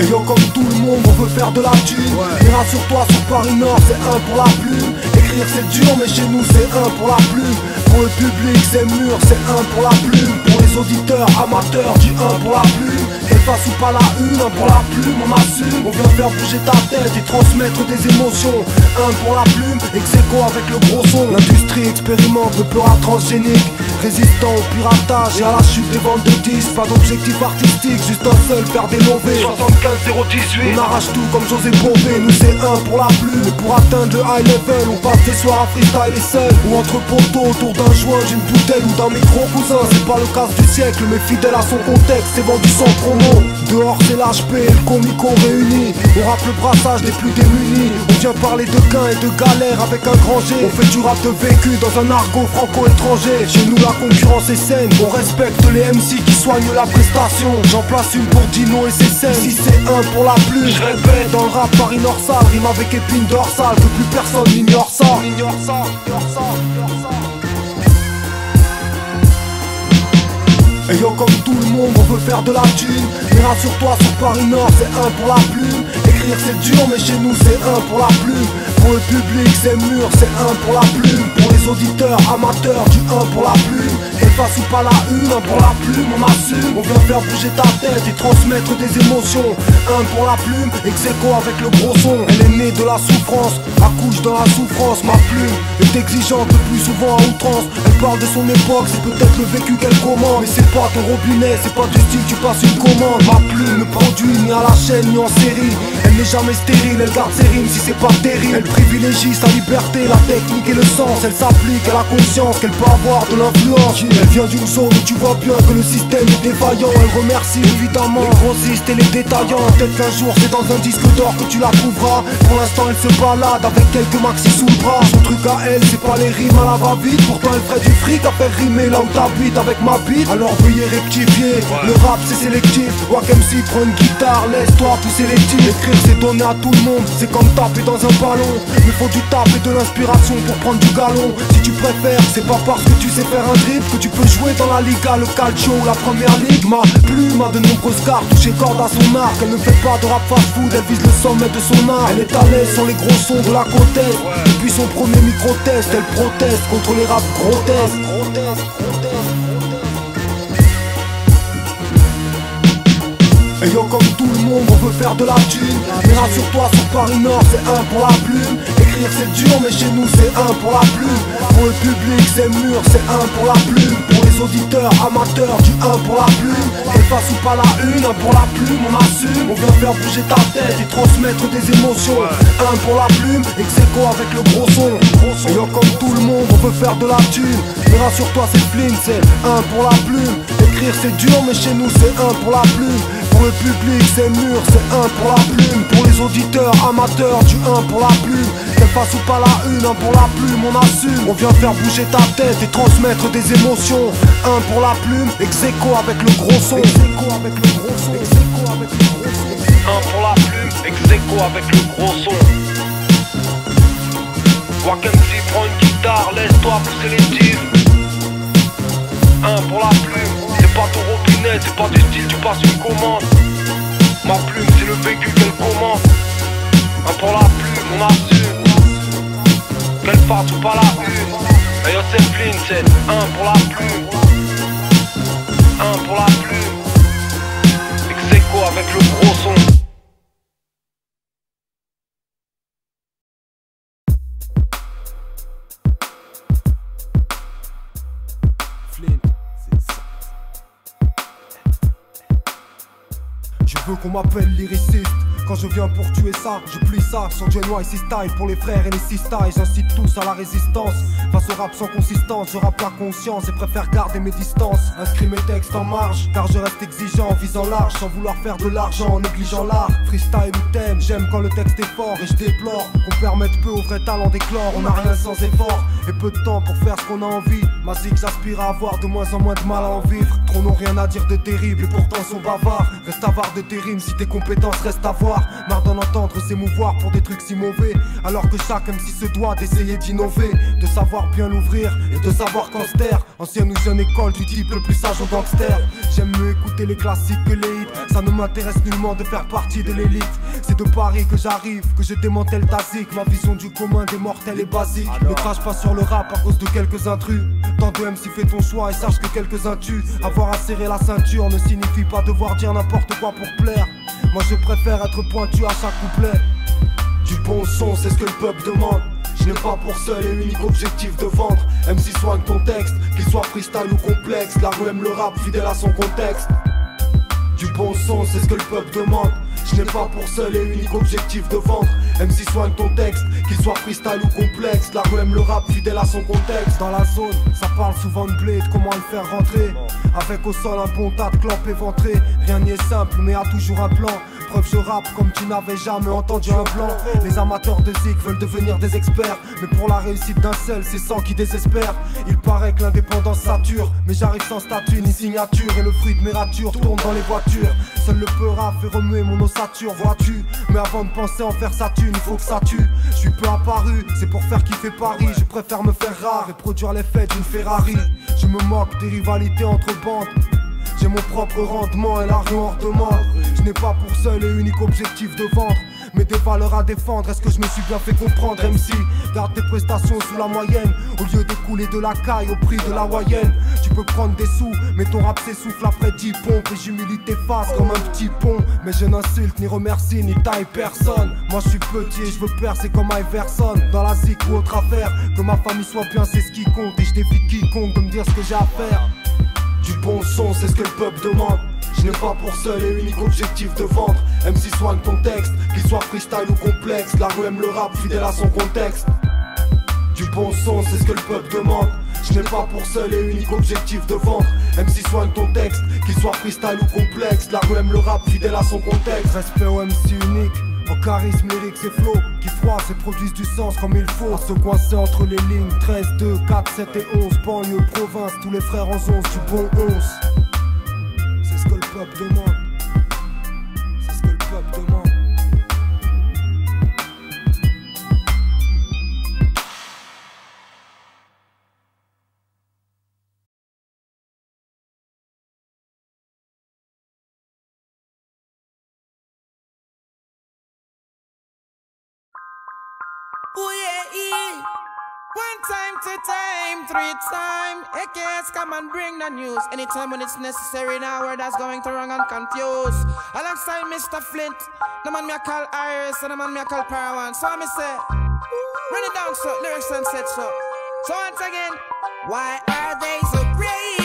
Et yo, comme tout le monde, on veut faire de la thune. Et rassure-toi, sur Paris Nord, c'est un pour la plume. Écrire c'est dur, mais chez nous c'est un pour la plume. Pour le public c'est mûr, c'est un pour la plume. Pour les auditeurs, amateurs, du un pour la plume. Efface ou pas la une, un pour la plume, on assume. On vient faire bouger ta tête et transmettre des émotions. Un pour la plume, ex-aequo avec le gros son. L'industrie expérimente le peur transgénique, résistant au piratage et à la chute des ventes de disques. Pas d'objectif artistique, juste un seul, faire des mauvais. 75-018, on arrache tout comme José Bové. Nous c'est un pour la plume, et pour atteindre le high level, on passe des soirs à freestyle et seul. Ou entre poteaux, autour d'un joint, d'une bouteille ou d'un micro cousin. C'est pas le casse du siècle, mais fidèle à son contexte, c'est vendu sans promo. Dehors c'est l'HP et le comico réunis. On rappe le brassage des plus démunis. On vient parler de gains et de galères avec un grand G. On fait du rap de vécu dans un argot franco-étranger. Chez nous la concurrence est saine, on respecte les MC qui soignent la prestation. J'en place une pour Dino et ses scènes. Ici c'est un pour la plume. Je répète, dans le rap Paris Nord sale, rime avec épine dorsale, que plus personne n'ignore ça. Et yo, comme tout le monde, on veut faire de la thune. Mais rassure-toi, sur Paris Nord, c'est un pour la plume. Écrire c'est dur, mais chez nous c'est un pour la plume. Pour le public c'est mûr, c'est un pour la plume. Pour les auditeurs, amateurs, du un pour la plume. Efface ou pas la une, un pour la plume, on assume. On vient faire bouger ta tête et transmettre des émotions. Un pour la plume, ex-aequo avec le gros son. Elle est née de la souffrance, accouche dans la souffrance. Ma plume est exigeante le plus souvent à outrance. Elle parle de son époque, c'est peut-être le vécu qu'elle commande. Mais c'est pas ton robinet, c'est pas du style, tu passes une commande. Ma plume ne produit ni à la chaîne ni en série. Elle n'est jamais stérile, elle garde ses rimes si c'est pas terrible. Elle privilégie sa liberté, la technique et le sens. Elle s'applique à la conscience qu'elle peut avoir de l'influence. Elle vient d'une zone où tu vois bien que le système est défaillant. Elle remercie évidemment les grossistes et les détaillants. Peut-être qu'un jour c'est dans un disque d'or que tu la trouveras. Pour l'instant elle se balade avec quelques maxi sous le bras. Son truc à elle c'est pas les rimes à la va-vite. Pourtant elle ferait du fric à faire rimer là où t'habites avec ma bite. Alors veuillez rectifier, le rap c'est sélectif. Wack MC prend une guitare, laisse-toi pousser les tirs. Écrire c'est donner à tout le monde, c'est comme taper dans un ballon. Mais faut du taf et de l'inspiration pour prendre du galon. Si tu préfères, c'est pas parce que tu sais faire un dribble que tu peux jouer dans la Liga, le Calcio ou la Première Ligue. Ma plume a de nombreuses cartes, touché corde à son arc. Elle ne fait pas de rap fast-food, elle vise le sommet de son art. Elle est à l'aise sur les gros sons de la côte est. Depuis son premier micro-test, elle proteste contre les raps grotesques. Et yo, comme tout le monde, on veut faire de la thune. Mais rassure-toi, sur Paris Nord, c'est un pour la plume. Écrire c'est dur, mais chez nous c'est un pour la plume. Pour le public c'est mûr, c'est un pour la plume. Pour les auditeurs, amateurs, du un pour la plume. Efface ou pas la une, un pour la plume, on assume. On vient faire bouger ta tête et transmettre des émotions. Un pour la plume, ex-aequo avec le gros son. Et yo, comme tout le monde, on veut faire de la thune. Mais rassure-toi, c'est Flynn, c'est un pour la plume. Écrire c'est dur, mais chez nous c'est un pour la plume. Pour le public c'est mûr, c'est un pour la plume. Pour les auditeurs, amateurs, du un pour la plume. Qu'elle fasse ou pas la une, un pour la plume, on assume. On vient faire bouger ta tête et transmettre des émotions. Un pour la plume, ex-aequo avec le gros son. Un pour la plume, ex-aequo avec le gros son. Wack MC prend une guitare, laisse-toi pousser les tirs. Un pour la plume, c'est pas ton robinet, c'est pas du style, tu passes une commande. Ma plume c'est le vécu qu'elle commande. Un pour la plume, on assume. Qu'elle fasse ou pas la une. Et yo c'est Flynn, c'est un pour la plume. Un pour la plume. Ex-aequo avec le gros son. Je veux qu'on m'appelle lyriciste. Quand je viens pour tuer ça, je plie ça sur Genoa ici style pour les frères et les sistas. Et j'incite tous à la résistance. Face au rap sans consistance, je rappe la conscience et préfère garder mes distances. Inscris mes textes en marge, car je reste exigeant en visant large, sans vouloir faire de l'argent en négligeant l'art. Freestyle ou thème, j'aime quand le texte est fort. Et je déplore qu'on permette peu aux vrais talents d'éclore. On n'a rien sans effort et peu de temps pour faire ce qu'on a envie. Ma zig j'aspire à avoir de moins en moins de mal à en vivre. Trop n'ont rien à dire de terrible et pourtant sont bavards. Reste avare de tes rimes si tes compétences restent à voir. pouvoir. Marre d'en entendre s'émouvoir pour des trucs si mauvais. Alors que chaque MC se doit d'essayer d'innover, de savoir bien l'ouvrir et de savoir quand se taire. Ancienne ou jeune école du type le plus sage au gangster. J'aime mieux écouter les classiques que les hits. Ça ne m'intéresse nullement de faire partie de l'élite. C'est de Paris que j'arrive, que je démantèle ta zik. Ma vision du commun des mortels est basique. Ne crache pas sur le rap à cause de quelques intrus. Tant de MC fais ton choix et sache que quelques-uns tuent. Avoir à serrer la ceinture ne signifie pas devoir dire n'importe quoi pour plaire. Moi je préfère être pointu à chaque couplet. Du bon son, c'est ce que le peuple demande. Je n'ai pas pour seul et unique objectif de vendre. MC soigne ton texte, qu'il soit freestyle ou complexe. La rue aime le rap, fidèle à son contexte. Du bon son, c'est ce que le peuple demande. Je n'ai pas pour seul et unique objectif de vendre. MC soigne ton texte, qu'il soit freestyle ou complexe. La rue aime le rap, fidèle à son contexte. Dans la zone, ça parle souvent de blé, de comment le faire rentrer. Avec au sol un bon tas de clopes éventrées. Rien n'y est simple, mais a toujours un plan. Preuve je rappe comme tu n'avais jamais entendu un blanc. Les amateurs de zik veulent devenir des experts, mais pour la réussite d'un seul, c'est 100 qui désespèrent. Il paraît que l'indépendance sature, mais j'arrive sans statut ni signature. Et le fruit de mes ratures tourne dans les voitures. Seul le peura fait remuer mon ossature, vois-tu. Mais avant de penser en faire sa thune, il faut que ça tue. Je suis peu apparu, c'est pour faire kiffer Paris. Je préfère me faire rare et produire l'effet d'une Ferrari. Je me moque des rivalités entre bandes. J'ai mon propre rendement et l'argent hors de moi. Je n'ai pas pour seul et unique objectif de vendre, mais des valeurs à défendre. Est-ce que je me suis bien fait comprendre, MC? Garde tes prestations sous la moyenne, au lieu d'écouler de la caille au prix de la moyenne. Tu peux prendre des sous, mais ton rap s'essouffle après 10 pompes. Et j'humilie tes faces comme un petit pont. Mais je n'insulte, ni remercie, ni taille personne. Moi je suis petit et je veux percer comme Iverson. Dans la zik ou autre affaire, que ma famille soit bien, c'est ce qui compte. Et je défie quiconque de me dire ce que j'ai à faire. Du bon son, c'est ce que le peuple demande. Je n'ai pas pour seul et unique objectif de vendre. MC soigne ton texte, qu'il soit freestyle ou complexe. La rue aime le rap, fidèle à son contexte. Du bon son, c'est ce que le peuple demande. Je n'ai pas pour seul et unique objectif de vendre. MC soigne ton texte, qu'il soit freestyle ou complexe. La rue aime le rap, fidèle à son contexte. Respect au MC unique, au charisme lyrique c'est flow, qui froissent et produisent du sens comme il faut. À se coincer entre les lignes 13, 2, 4, 7 et 11. Banlieue, province, tous les frères en 11, du bon 11. C'est ce que le peuple demande. C'est ce que le peuple demande. Oh yeah, one time, two time, three time. AKS come and bring the news. Anytime when it's necessary, now word that's going to wrong and confused. Alongside Mr. Flint, the man me I call Iris and the man me I call Parawan. So I say, run it down so, lyrics and set so. So once again, why are they so crazy?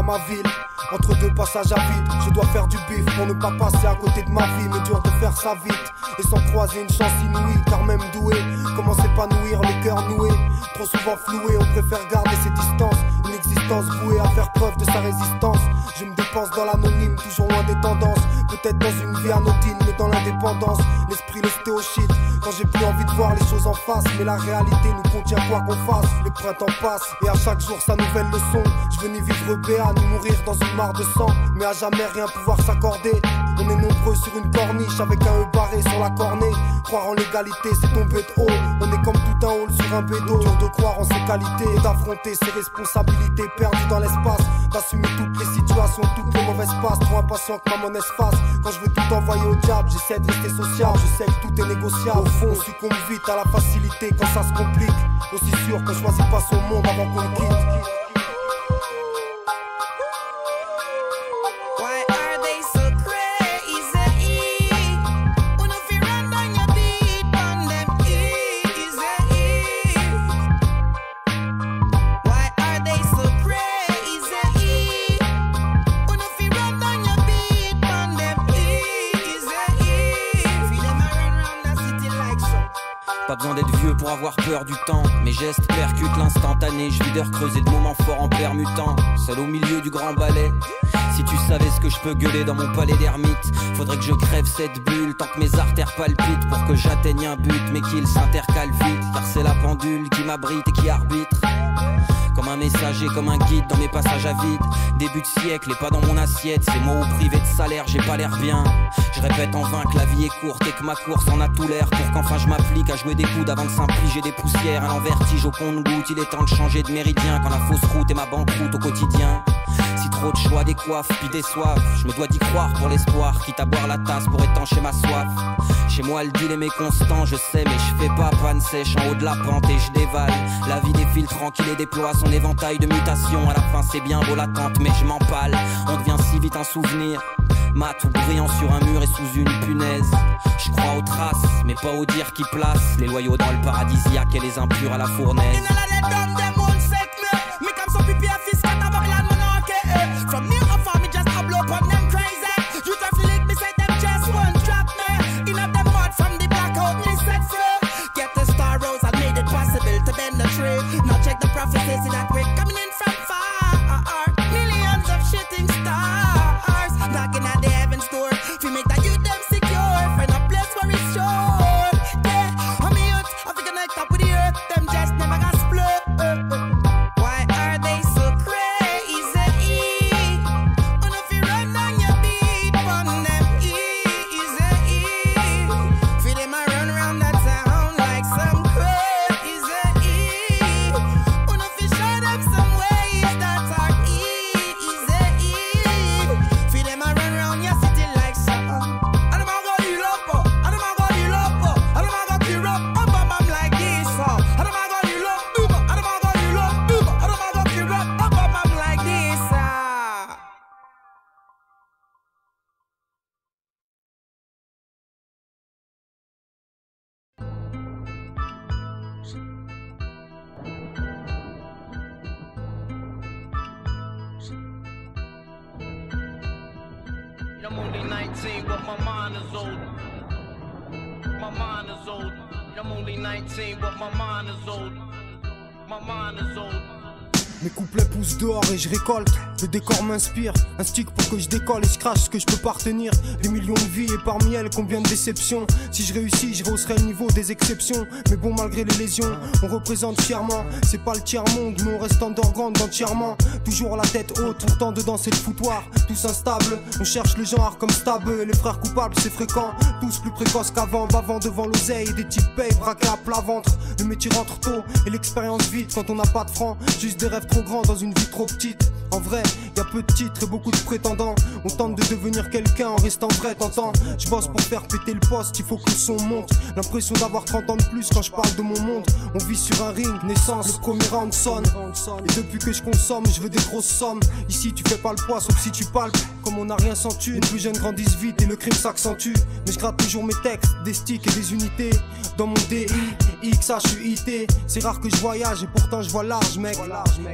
Ma ville, entre deux passages à vide, je dois faire du bif pour ne pas passer à côté de ma vie, mais dur de faire ça vite et sans croiser une chance inouïe, car même doué, comment s'épanouir le cœur noué, trop souvent floué, on préfère garder ses distances, une existence vouée à faire preuve de sa résistance. Je me dépense dans l'anonyme, toujours loin des tendances, peut-être dans une vie anodine, mais dans l'indépendance, l'esprit le stéoshite, quand j'ai plus envie de voir les choses en face, mais la réalité nous contient quoi qu'on fasse. Le printemps passe et à chaque jour sa nouvelle leçon. Je veux ni vivre béat ni mourir dans une mare de sang, mais à jamais rien pouvoir s'accorder. On est nombreux sur une corniche avec un E barré sur la cornée. Croire en l'égalité c'est tomber de haut. On est comme tout un hall sur un bédo. Dur de croire en ses qualités et d'affronter ses responsabilités perdues dans l'espace, d'assumer toutes les situations, toutes les mauvaises passes. Trop impatient que ma monnaie se fasse. Quand je veux tout envoyer au diable, j'essaie de rester sociable. Je sais que tout est négociable. Au fond on succombe vite à la facilité quand ça se complique. Aussi sûr qu'on choisit pas son monde avant qu'on le quitte. Pas besoin d'être vieux pour avoir peur du temps. Mes gestes percutent l'instantané. Je videur creuser le moment fort en permutant. Seul au milieu du grand balai. Si tu savais ce que je peux gueuler dans mon palais d'ermite, faudrait que je crève cette bulle tant que mes artères palpitent pour que j'atteigne un but mais qu'il s'intercale vite. Car c'est la pendule qui m'abrite et qui arbitre. Comme un messager, comme un guide dans mes passages à vide. Début de siècle et pas dans mon assiette. C'est moi au privé de salaire, j'ai pas l'air bien. Je répète en vain que la vie est courte et que ma course en a tout l'air. Pour qu'enfin je m'applique à jouer des coudes avant de s'impliger des poussières. Un vertige au compte-gouttes, il est temps de changer de méridien. Quand la fausse route est ma banqueroute au quotidien. Si trop de choix décoiffent puis déçoivent, je me dois d'y croire pour l'espoir, quitte à boire la tasse pour étancher ma soif. Chez moi le deal est méconstant, je sais, mais je fais pas panne sèche en haut de la pente et je dévale. La vie défile tranquille et déploie son éventail de mutations. À la fin c'est bien beau l'attente mais je m'empale. On devient si vite un souvenir, mat ou brillant sur un mur et sous une punaise. Je crois aux traces mais pas aux dires qui placent les loyaux dans le paradisiaque et les impurs à la fournaise. From near afar, me just blow upon them crazy. You just lick me, say them just won't drop me. In up them mud from the blackout, me set free. Get the star rose, I made it possible to bend the tree. Now check the prophecies in that we're coming in from far. Millions of shooting stars knocking at the heaven's door. We make that youth them secure, find a place where it's sure. Yeah, I'm a youth, I think I connect up with the earth. Them just never got split. Why are they so crazy? I'm only 19, but my mind is old. My mind is old. I'm only 19, but my mind is old. My mind is old. Mes couplets poussent dehors et je récolte. Le décor m'inspire, un stick pour que je décolle et je crache ce que je peux pas retenir. Des millions de vies et parmi elles combien de déceptions. Si je réussis, je rehausserai le niveau des exceptions. Mais bon, malgré les lésions, on représente fièrement. C'est pas le tiers-monde, mais on reste underground entièrement. Toujours la tête haute, pourtant dedans c'est le foutoir. Tous instables, on cherche le genre comme stable. Les frères coupables c'est fréquent, tous plus précoces qu'avant. Bavant devant l'oseille, des types payent, braqués à plat ventre. Le métier rentre tôt et l'expérience vite quand on n'a pas de francs. Juste des rêves trop grands dans une vie trop petite. En vrai, y a peu de titres et beaucoup de prétendants. On tente de devenir quelqu'un en restant vrai, t'entends. Je bosse pour faire péter le poste, il faut que le son monte. L'impression d'avoir 30 ans de plus quand je parle de mon monde. On vit sur un ring, naissance, le premier round sonne. Et depuis que je consomme, je veux des grosses sommes. Ici tu fais pas le poids sauf si tu palpes. Comme on n'a rien sans thune, les plus jeunes grandissent vite et le crime s'accentue. Mais je gratte toujours mes textes, des sticks et des unités. Dans mon DI, XHUIT. C'est rare que je voyage et pourtant je vois large mec.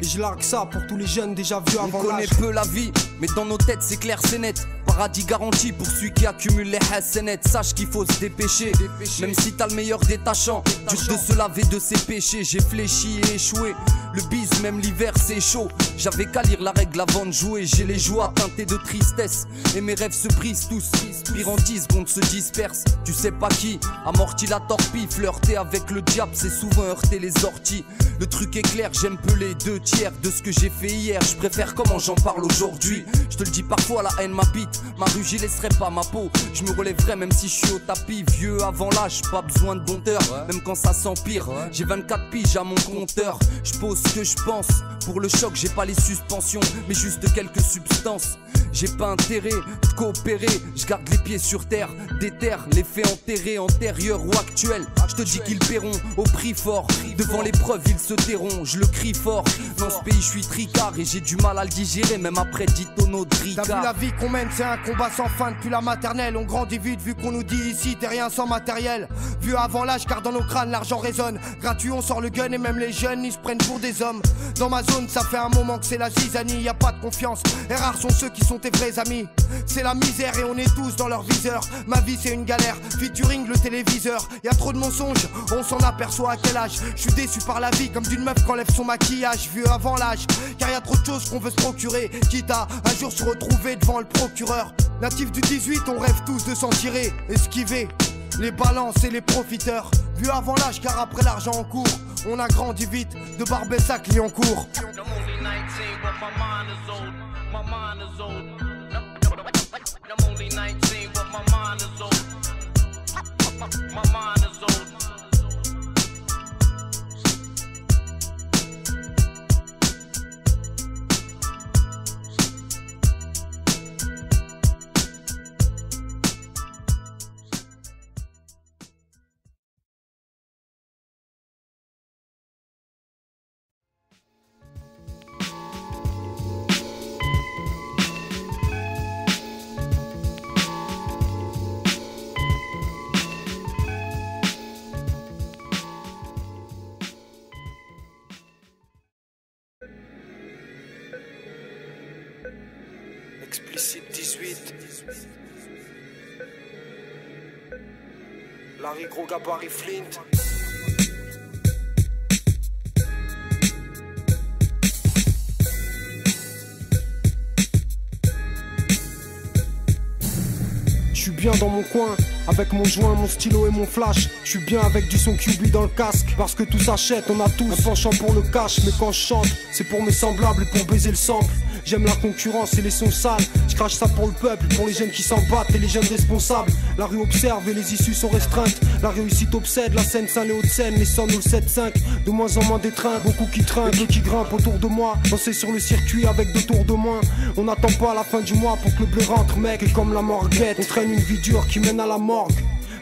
Et je largue ça pour tous les jeunes déjà vus avant l'âge. On connaît peu la vie, mais dans nos têtes c'est clair, c'est net. Paradis garanti pour celui qui accumule les hassanettes. Sache qu'il faut se dépêcher, même si t'as le meilleur détachant. Dur de se laver de ses péchés. J'ai fléchi et échoué. Le bise, même l'hiver c'est chaud. J'avais qu'à lire la règle avant de jouer. J'ai les joies teintées de tristesse et mes rêves se brisent tous. Pire en 10 secondes se dispersent. Tu sais pas qui amortit la torpille. Flirter avec le diable c'est souvent heurter les orties. Le truc est clair, j'aime peu les 2/3 de ce que j'ai fait hier. Je préfère comment j'en parle aujourd'hui. Je te le dis parfois, la haine m'habite. Ma rue j'y laisserai pas ma peau. Je me relèverai même si je suis au tapis. Vieux avant l'âge, pas besoin de bonheur. Même quand ça s'empire, j'ai 24 piges à mon compteur. Je pose ce que je pense. Pour le choc j'ai pas les suspensions, mais juste quelques substances. J'ai pas intérêt de coopérer. Je garde les pieds sur terre, déterre les faits enterrés, antérieurs ou actuels. Je te dis qu'ils paieront au prix fort. Devant l'épreuve ils se tairont, je le crie fort. Dans ce pays je suis tricard et j'ai du mal à le digérer, même après 10 tonneaux de ricard. T'as vu la vie qu'on mène, c'est un combat sans fin depuis la maternelle. On grandit vite vu qu'on nous dit ici t'es rien sans matériel. Vu avant l'âge car dans nos crânes l'argent résonne. Gratuit on sort le gun et même les jeunes ils se prennent pour des hommes. Dans ma zone ça fait un moment que c'est la zizanie, y a pas de confiance. Et rares sont ceux qui sont tes vrais amis. c'est la misère et on est tous dans leur viseur. Ma vie c'est une galère, featuring le téléviseur. Y'a trop de mensonges, on s'en aperçoit à quel âge. Je suis déçu par la vie comme d'une meuf qu'enlève son maquillage. Vieux avant l'âge, car y a trop de choses qu'on veut se procurer. Quitte à un jour se retrouver devant le procureur. Natif du 18, on rêve tous de s'en tirer. Esquiver les balances et les profiteurs. Vu avant l'âge car après l'argent en cours. On a grandi vite de Barbès à Clignancourt. Explicite 18. Larry Gros Gabarit Flint. Je suis bien dans mon coin, avec mon joint, mon stylo et mon flash. Je suis bien avec du son QB dans le casque. Parce que tout s'achète, on a tous un penchant pour le cash. Mais quand je chante, c'est pour mes semblables et pour baiser le sample. J'aime la concurrence et les sons sales. Je crache ça pour le peuple, pour les jeunes qui s'en battent et les jeunes responsables. La rue observe et les issues sont restreintes. La réussite obsède, la scène Saint-Léo-de-Seine. Les 100 nous le 7-5, de moins en moins d'étreintes. Beaucoup qui trinquent, peu qui grimpent autour de moi. Danser sur le circuit avec 2 tours de moins. On n'attend pas la fin du mois pour que le blé rentre, mec. Et comme la morguette, on traîne une vie dure qui mène à la morgue.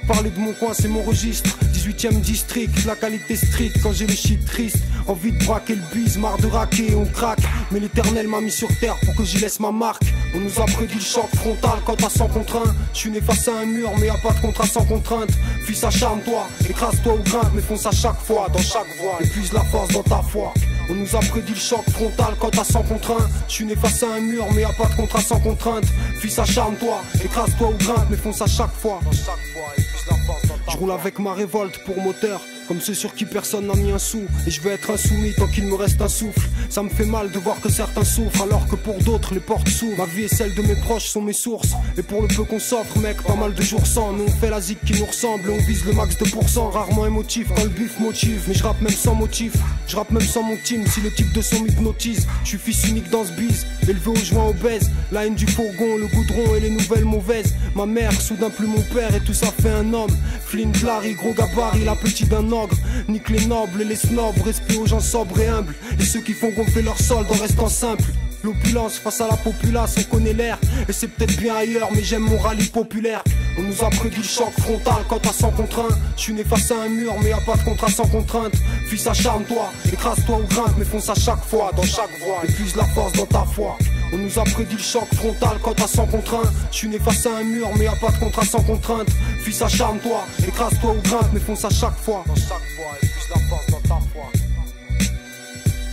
Parler de mon coin c'est mon registre, 18ème district, la qualité street quand j'ai le shit triste. Envie de braquer le bise, marre de raquer, on craque. Mais l'éternel m'a mis sur terre pour que j'y laisse ma marque. On nous a prédit le choc frontal quand à 100 contre 1. Je suis né face à un mur mais y'a pas de contrat sans contrainte. Fils acharne-toi, écrase-toi ou grimpe, mais fonce à chaque fois, dans chaque voie, épuise la force dans ta foi. On nous a prédit le choc frontal quand à 100 contre 1. Je suis né face à un mur mais y'a pas de contrat sans contrainte. Fils acharne-toi, écrase-toi ou grimpe, mais fonce à chaque fois, dans chaque voie, épuise la force dans ta foi. Je roule avec ma révolte pour moteur, comme ceux sur qui personne n'a mis un sou. Et je vais être insoumis tant qu'il me reste un souffle. Ça me fait mal de voir que certains souffrent alors que pour d'autres les portes s'ouvrent. Ma vie et celle de mes proches sont mes sources. Et pour le peu qu'on s'offre mec, pas mal de jours sans. Nous on fait la zik qui nous ressemble et on vise le max de pourcents. Rarement émotif quand le bif motive. Mais je rappe même sans motif, je rappe même sans mon team. Si le type de son m'hypnotise, je suis fils unique dans ce bise. Élevé au joint obèse, la haine du fourgon, le goudron et les nouvelles mauvaises. Ma mère, soudain plus mon père et tout ça fait un homme. Flint, Larry, Gros Gabarit, la petite d'un ogre. Nique les nobles et les snobs, respect aux gens sobres et humbles. Et ceux qui font gonfler leur solde en restant simple. L'opulence face à la populace, on connaît l'air. Et c'est peut-être bien ailleurs, mais j'aime mon rallye populaire. On nous a prédit le choc frontal quand à 100 contre 1. Je suis né face à un mur, mais y'a pas de contrat sans contrainte. Fils acharne-toi, écrase-toi ou grimpe, mais fonce à chaque fois, dans chaque voie, épuise la force dans ta foi. On nous a prédit le choc frontal quand à 100 contre 1. Je suis né face à un mur, mais y'a pas de contrat sans contrainte. Fils acharne-toi, écrase-toi ou grimpe, mais fonce à chaque fois, dans chaque voie, épuise la force dans ta foi.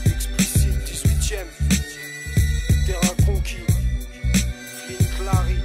Explicite 18ème, terrain conquis, Flint, Larry.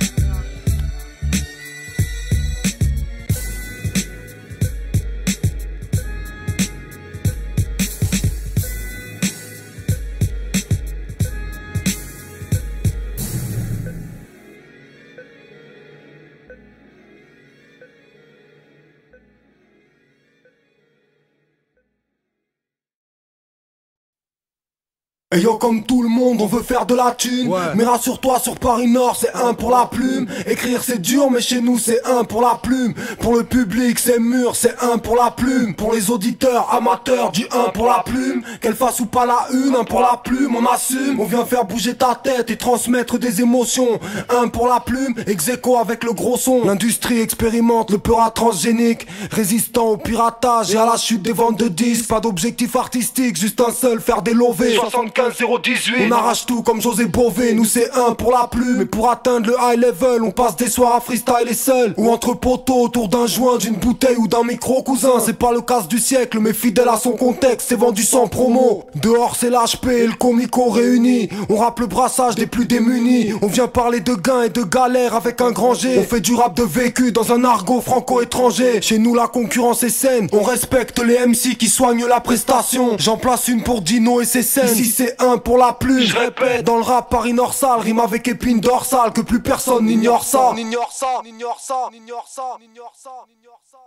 Et yo comme tout le monde on veut faire de la thune, ouais. Mais rassure-toi sur Paris Nord c'est 1 pour la plume. Écrire c'est dur mais chez nous c'est 1 pour la plume. Pour le public c'est mûr, c'est 1 pour la plume. Pour les auditeurs amateurs du 1 pour la plume. Qu'elle fasse ou pas la une, 1 pour la plume, on assume. On vient faire bouger ta tête et transmettre des émotions. 1 pour la plume, ex-aequo avec le gros son. L'industrie expérimente le peur transgénique, résistant au piratage et à la chute des ventes de disques. Pas d'objectif artistique, juste un seul, faire des lovés. 64 15 018. On arrache tout comme José Bové, nous c'est un pour la plume. Et pour atteindre le high level, on passe des soirs à freestyle seul. Ou entre poteaux autour d'un joint, d'une bouteille ou d'un micro cousin. C'est pas le casse du siècle, mais fidèle à son contexte, c'est vendu sans promo. Dehors c'est l'HP et le comico réunis. On rappe le brassage des plus démunis. On vient parler de gains et de galères avec un grand G. On fait du rap de vécu dans un argot franco-étranger. Chez nous la concurrence est saine. On respecte les MC qui soignent la prestation. J'en place une pour Dino et ses scènes. Ici c'est un pour la plume. Je répète, dans le rap Paris Norsal rime avec épine dorsale. Que plus personne n'ignore ça. N'ignore ça, n'ignore ça, n'ignore ça, n'ignore ça, n'ignore ça.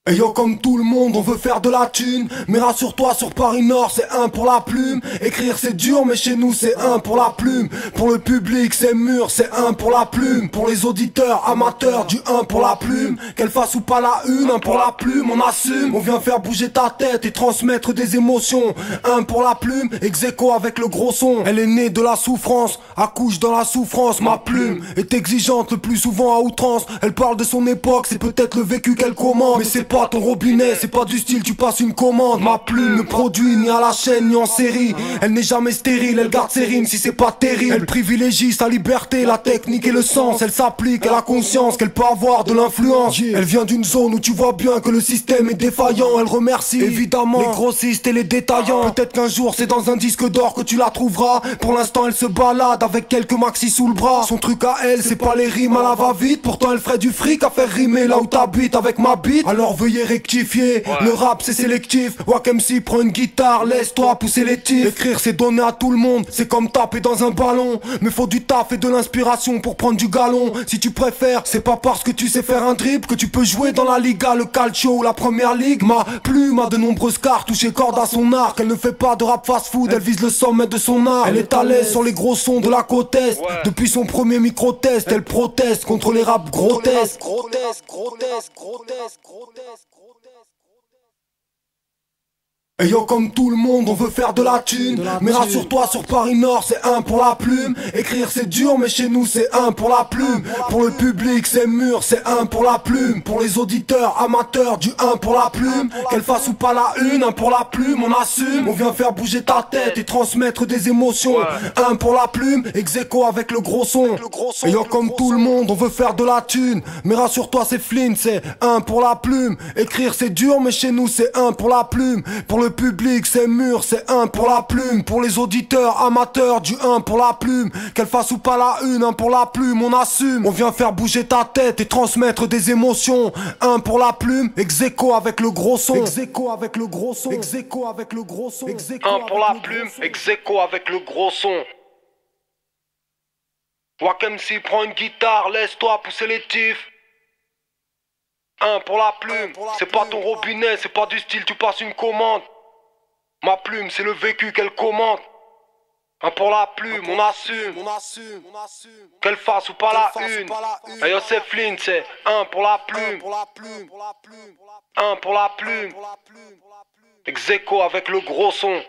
Et yo comme tout le monde on veut faire de la thune. Mais rassure-toi sur Paris Nord c'est un pour la plume. Écrire c'est dur mais chez nous c'est un pour la plume. Pour le public c'est mûr, c'est un pour la plume. Pour les auditeurs amateurs du un pour la plume. Qu'elle fasse ou pas la une, un pour la plume on assume. On vient faire bouger ta tête et transmettre des émotions. Un pour la plume, ex-aequo avec le gros son. Elle est née de la souffrance, accouche dans la souffrance. Ma plume est exigeante le plus souvent à outrance. Elle parle de son époque, c'est peut-être le vécu qu'elle commande. Mais c'est pas ton robinet, c'est pas du style tu passes une commande. Ma plume ne produit ni à la chaîne ni en série. Elle n'est jamais stérile, elle garde ses rimes si c'est pas terrible. Elle privilégie sa liberté, la technique et le sens. Elle s'applique à la conscience qu'elle peut avoir de l'influence. Elle vient d'une zone où tu vois bien que le système est défaillant. Elle remercie évidemment les grossistes et les détaillants. Peut-être qu'un jour c'est dans un disque d'or que tu la trouveras. Pour l'instant elle se balade avec quelques maxi sous le bras. Son truc à elle c'est pas les rimes à la va-vite. Pourtant elle ferait du fric à faire rimer là où t'habites avec ma bite. Alors veuillez rectifier, le rap c'est sélectif. Wack MC prend une guitare, laisse-toi pousser les tifs. Écrire c'est donner à tout le monde, c'est comme taper dans un ballon. Mais faut du taf et de l'inspiration pour prendre du galon. Si tu préfères, c'est pas parce que tu sais faire un dribble que tu peux jouer dans la Liga, le Calcio ou la Première Ligue. Ma plume a de nombreuses cartes, touché corde à son arc. Elle ne fait pas de rap fast-food, elle vise le sommet de son art. Elle est à l'aise sur les gros sons de la côte est. Depuis son premier micro-test, elle proteste contre les raps grotesques. Et yo comme tout le monde on veut faire de la thune. Mais rassure-toi sur Paris Nord c'est un pour la plume. Écrire c'est dur mais chez nous c'est un pour la plume. Pour le public c'est mûr, c'est un pour la plume. Pour les auditeurs amateurs du un pour la plume. Qu'elle fasse ou pas la une, un pour la plume on assume. On vient faire bouger ta tête et transmettre des émotions. Un pour la plume, ex-aequo avec le gros son. Et yo comme tout le monde on veut faire de la thune. Mais rassure-toi c'est Flynn, c'est un pour la plume. Écrire c'est dur mais chez nous c'est un pour la plume. Pour le public c'est mûr, c'est un pour la plume. Pour les auditeurs amateurs du un pour la plume. Qu'elle fasse ou pas la une, un pour la plume on assume. On vient faire bouger ta tête et transmettre des émotions. Un pour la plume, ex-aequo avec le gros son. Ex-aequo avec le gros son. Ex-aequo avec le gros son. Un pour la plume, ex-aequo avec le gros son. Wack MC prend une guitare, laisse-toi pousser les tifs. Un pour la plume, c'est pas ton robinet, c'est pas du style tu passes une commande. Ma plume c'est le vécu qu'elle commente. Un pour la plume, on assume. Qu'elle fasse ou pas la une. Et yo c'est Flynn, c'est un pour la plume. Un pour la plume. Ex-aequo avec le gros son.